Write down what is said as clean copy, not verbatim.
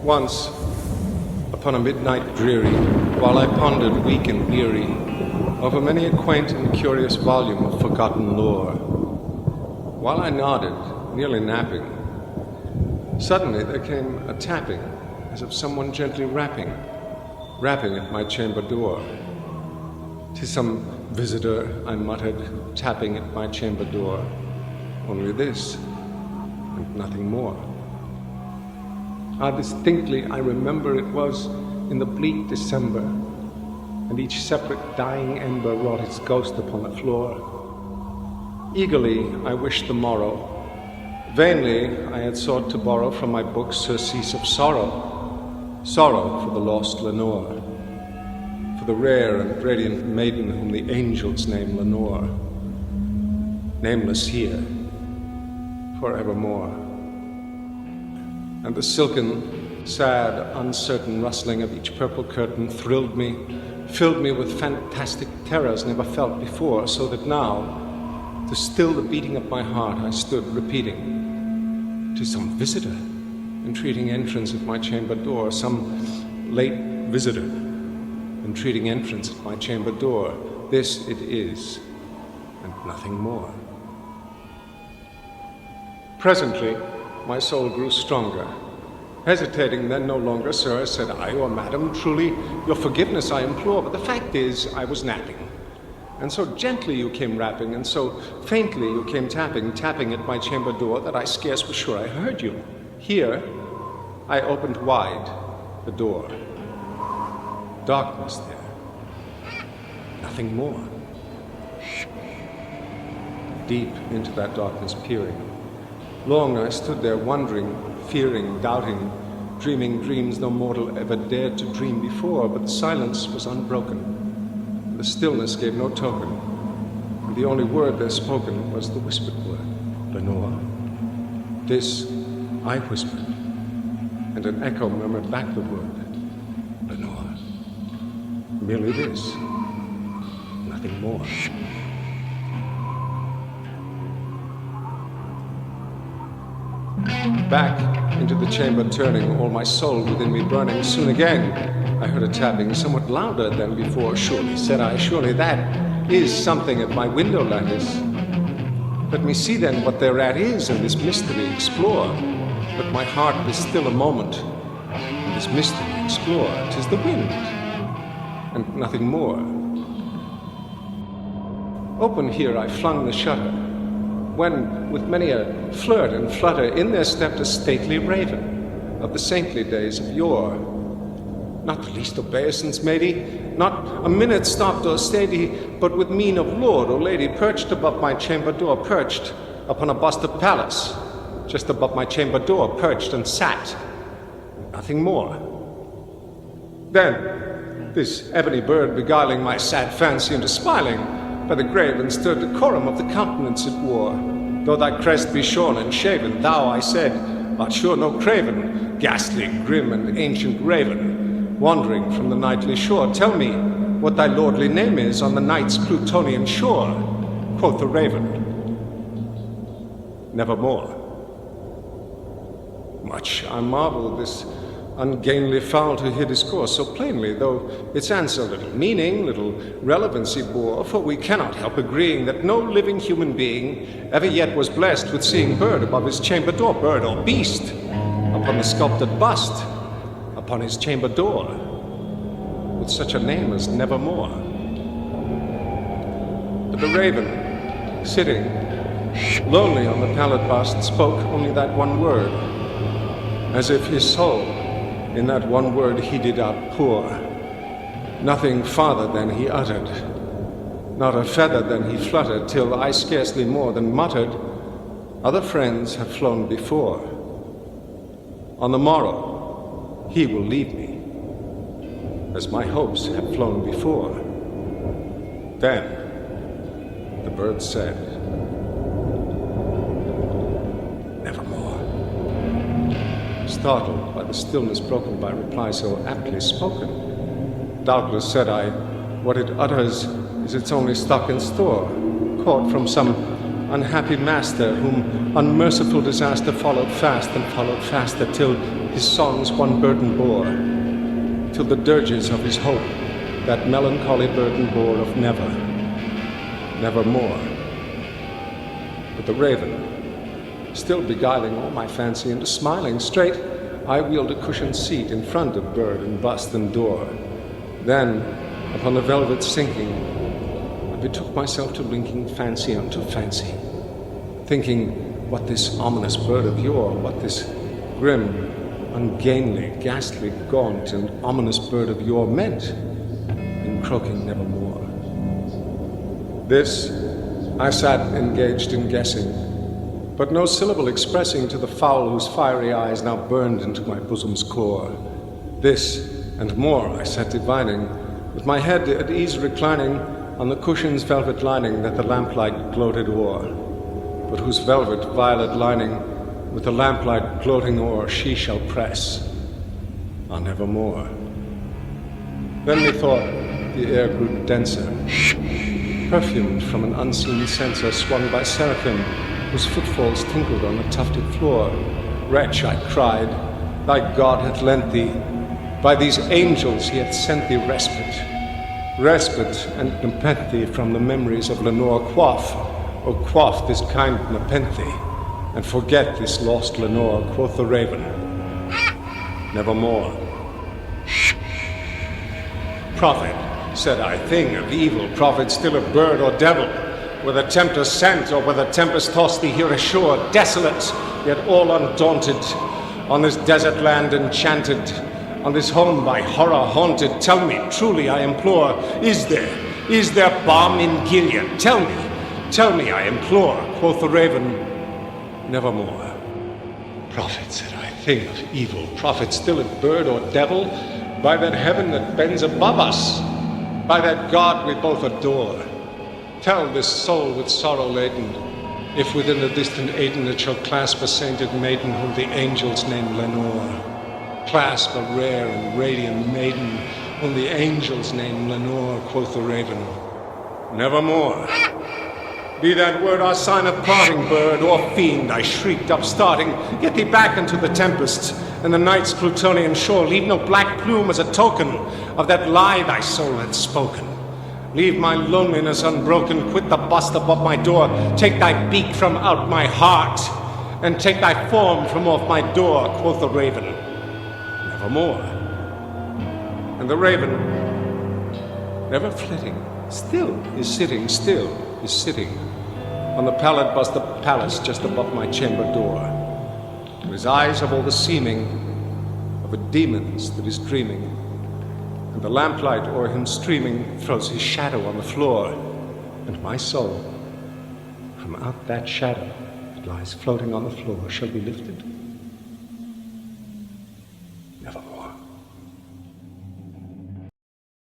Once, upon a midnight dreary, while I pondered weak and weary over many a quaint and curious volume of forgotten lore, while I nodded, nearly napping, suddenly there came a tapping, as of someone gently rapping at my chamber door. "'Tis some visitor," I muttered, tapping at my chamber door. Only this, and nothing more. Distinctly I remember it was in the bleak December, and each separate dying ember wrought its ghost upon the floor. Eagerly I wished the morrow. Vainly I had sought to borrow from my books surcease of sorrow for the lost Lenore, for the rare and radiant maiden whom the angels name Lenore, nameless here, forevermore. And the silken, sad, uncertain rustling of each purple curtain thrilled me, filled me with fantastic terrors never felt before, so that now, to still the beating of my heart, I stood repeating, "'Tis some visitor entreating entrance at my chamber door, some late visitor entreating entrance at my chamber door. This it is, and nothing more." Presently, my soul grew stronger. Hesitating then no longer, "Sir," said I, "or madam, truly your forgiveness I implore, but the fact is I was napping. And so gently you came rapping, and so faintly you came tapping at my chamber door, that I scarce was sure I heard you. Here, I opened wide the door. Darkness there. Nothing more. Deep into that darkness peering. Long I stood there wondering, fearing, doubting, dreaming dreams no mortal ever dared to dream before, but the silence was unbroken. The stillness gave no token, and the only word there spoken was the whispered word, "Lenore." This I whispered, and an echo murmured back the word, "Lenore." Merely this, nothing more. Back into the chamber turning, all my soul within me burning, soon again I heard a tapping, somewhat louder than before. "Surely," said I, "surely that is something at my window lattice. Let me see then what thereat is, and this mystery explore. Let my heart be still a moment, and this mystery explore. 'Tis the wind, and nothing more." Open here I flung the shutter, when, with many a flirt and flutter, in there stepped a stately raven of the saintly days of yore. Not the least obeisance made he, not a minute stopped or stayed he, but with mien of lord or lady perched above my chamber door, perched upon a bust of Pallas, just above my chamber door, perched and sat, nothing more. Then this ebony bird beguiling my sad fancy into smiling, by the grave and stirred decorum of the countenance it wore. "Though thy crest be shorn and shaven, thou," I said, "art sure no craven, ghastly, grim, and ancient raven, wandering from the nightly shore. Tell me what thy lordly name is on the night's Plutonian shore." Quoth the raven, "Nevermore." Much I marveled this ungainly fowl to hear discourse so plainly, though its answer little meaning, little relevancy bore, for we cannot help agreeing that no living human being ever yet was blessed with seeing bird above his chamber door, bird or beast, upon the sculpted bust, upon his chamber door, with such a name as Nevermore. But the raven, sitting lonely on the pallid bust, spoke only that one word, as if his soul in that one word he did outpour. Nothing farther than he uttered, not a feather than he fluttered, till I scarcely more than muttered, "Other friends have flown before. On the morrow he will leave me, as my hopes have flown before." Then the bird said, "Nevermore." Startled by the stillness broken by reply so aptly spoken, "Doubtless," said I, "what it utters is its only stock and store, caught from some unhappy master whom unmerciful disaster followed fast and followed faster, till his songs one burden bore, till the dirges of his hope that melancholy burden bore of never, nevermore. But the raven, still beguiling all my fancy into smiling straight, I wheeled a cushioned seat in front of bird and bust and door. Then, upon the velvet sinking, I betook myself to linking fancy unto fancy, thinking what this ominous bird of yore, what this grim, ungainly, ghastly, gaunt, and ominous bird of yore meant in croaking nevermore. This I sat engaged in guessing, but no syllable expressing to the fowl whose fiery eyes now burned into my bosom's core. This and more I sat divining, with my head at ease reclining on the cushion's velvet lining that the lamplight gloated o'er, but whose velvet violet lining with the lamplight gloating o'er she shall press on nevermore. Then methought the air grew denser, perfumed from an unseen censer swung by seraphim whose footfalls tinkled on the tufted floor. Wretch, I cried, thy God hath lent thee, by these angels he hath sent thee respite, and nepenthe from the memories of Lenore. Quaff, O quaff this kind nepenthe, and forget this lost Lenore, quoth the raven, nevermore. Prophet, said I, thing of evil, prophet, still a bird or devil, whether tempter sent or whether tempest tossed thee here ashore, desolate, yet all undaunted, on this desert land enchanted, on this home by horror haunted, tell me, truly I implore, is there balm in Gilead? Tell me, I implore, quoth the raven, nevermore. Prophet, said I, thing of evil, prophet, still a bird or devil, by that heaven that bends above us, by that God we both adore, tell this soul with sorrow laden, if within the distant Aden it shall clasp a sainted maiden whom the angels name Lenore. Clasp a rare and radiant maiden whom the angels name Lenore, quoth the raven, nevermore. Be that word our sign of parting, bird or fiend, I shrieked, upstarting, get thee back into the tempest and the night's Plutonian shore. Leave no black plume as a token of that lie thy soul hath spoken. Leave my loneliness unbroken, quit the bust above my door, take thy beak from out my heart, and take thy form from off my door, quoth the raven, nevermore. And the raven, never flitting, still is sitting on the pallid bust of palace just above my chamber door. And his eyes have all the seeming of a demon's that is dreaming, and the lamplight o'er him streaming throws his shadow on the floor, and my soul from out that shadow that lies floating on the floor shall be lifted